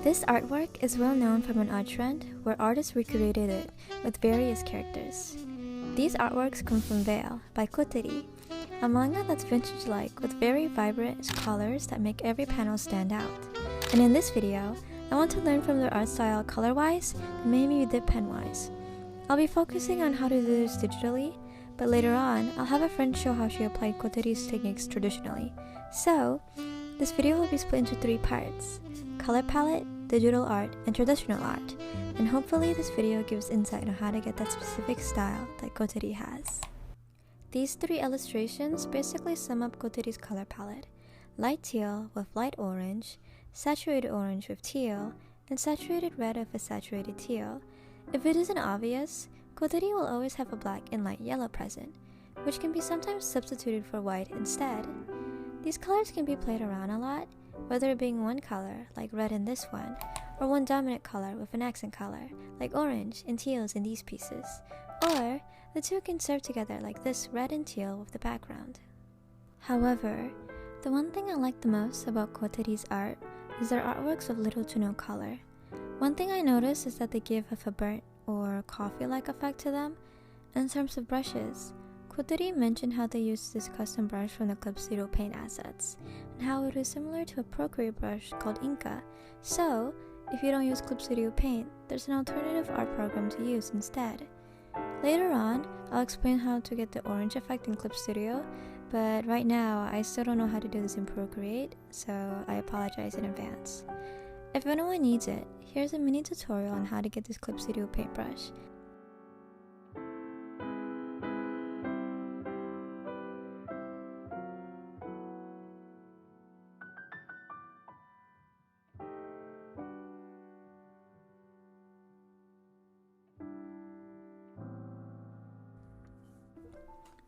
This artwork is well known from an art trend where artists recreated it with various characters. These artworks come from Veil by Kotteri, a manga that's vintage-like with very vibrant colors that make every panel stand out. And in this video, I want to learn from their art style color-wise and maybe dip pen-wise. I'll be focusing on how to do this digitally, but later on, I'll have a friend show how she applied Kotteri's techniques traditionally. So, this video will be split into 3 parts: color palette, digital art, and traditional art, and hopefully this video gives insight on how to get that specific style that Kotteri has. These 3 illustrations basically sum up Kotteri's color palette: light teal with light orange, saturated orange with teal, and saturated red with a saturated teal. If it isn't obvious, Kotteri will always have a black and light yellow present, which can be sometimes substituted for white instead. These colors can be played around a lot, whether it being one color, like red in this one, or one dominant color with an accent color, like orange and teals in these pieces, or the two can serve together like this red and teal with the background. However, the one thing I like the most about Kotteri's art is their artworks with little to no color. One thing I notice is that they give a burnt or coffee-like effect to them. In terms of brushes, Kotteri mentioned how they used this custom brush from the Clip Studio Paint assets, and how it is similar to a Procreate brush called Inka. So, if you don't use Clip Studio Paint, there's an alternative art program to use instead. Later on, I'll explain how to get the orange effect in Clip Studio, but right now, I still don't know how to do this in Procreate, so I apologize in advance. If anyone needs it, here's a mini tutorial on how to get this Clip Studio paintbrush.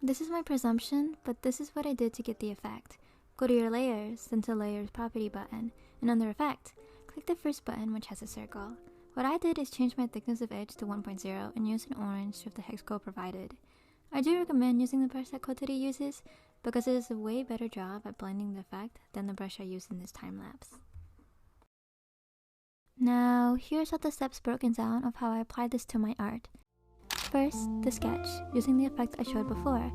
This is my presumption, but this is what I did to get the effect. Go to your layers, then to layers property button, and under effect, click the first button which has a circle. What I did is change my thickness of edge to 1.0 and use an orange with the hex code provided. I do recommend using the brush that Kotteri uses because it does a way better job at blending the effect than the brush I used in this time lapse. Now, here's all the steps broken down of how I applied this to my art. First, the sketch, using the effect I showed before,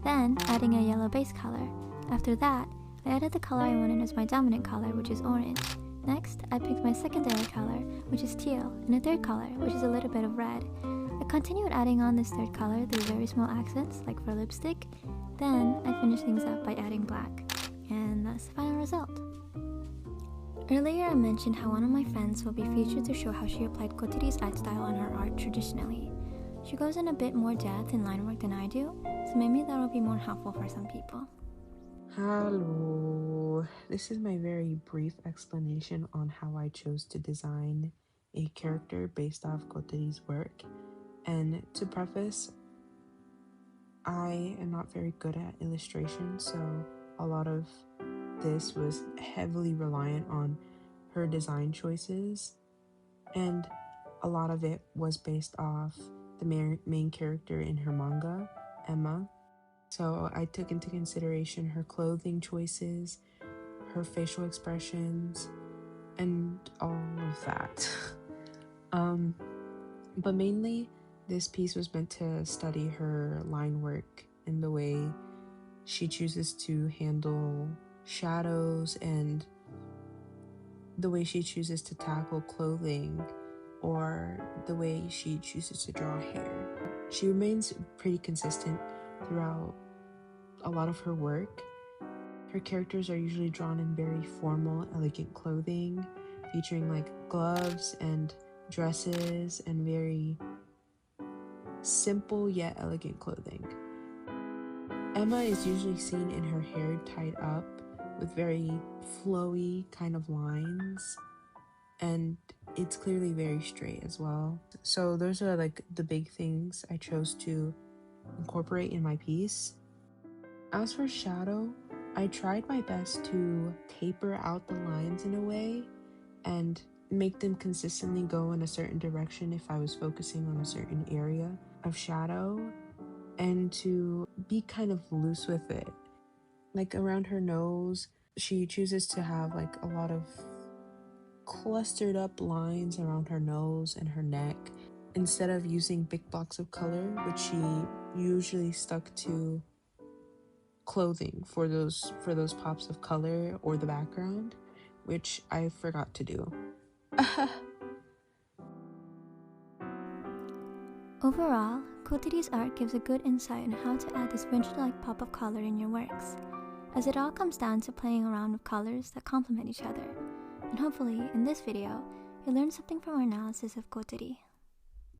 then adding a yellow base color. After that, I added the color I wanted as my dominant color, which is orange. Next, I picked my secondary color, which is teal, and a third color, which is a little bit of red. I continued adding on this third color through very small accents, like for lipstick. Then, I finished things up by adding black. And that's the final result. Earlier I mentioned how one of my friends will be featured to show how she applied Kotteri's art style on her art traditionally. She goes in a bit more depth in line work than I do, so maybe that will be more helpful for some people. Hello, this is my very brief explanation on how I chose to design a character based off Kotteri's work. And to preface, I am not very good at illustration, so a lot of this was heavily reliant on her design choices, and a lot of it was based off the main character in her manga, Emma. So I took into consideration her clothing choices, her facial expressions, and all of that. But mainly, this piece was meant to study her line work and the way she chooses to handle shadows and the way she chooses to tackle clothing, or the way she chooses to draw hair. She remains pretty consistent throughout a lot of her work. Her characters are usually drawn in very formal, elegant clothing, featuring like gloves and dresses and very simple yet elegant clothing. Emma is usually seen in her hair tied up with very flowy kind of lines, and it's clearly very straight as well. So those are like the big things I chose to incorporate in my piece. As for shadow, I tried my best to taper out the lines in a way and make them consistently go in a certain direction if I was focusing on a certain area of shadow, and to be kind of loose with it. Like around her nose, she chooses to have like a lot of clustered up lines around her nose and her neck instead of using big blocks of color, which she usually stuck to clothing for those pops of color or the background, which I forgot to do. Overall, Kotteri's art gives a good insight on how to add this vintage-like pop of color in your works, as it all comes down to playing around with colors that complement each other. And hopefully, in this video, you learned something from our analysis of Kotteri.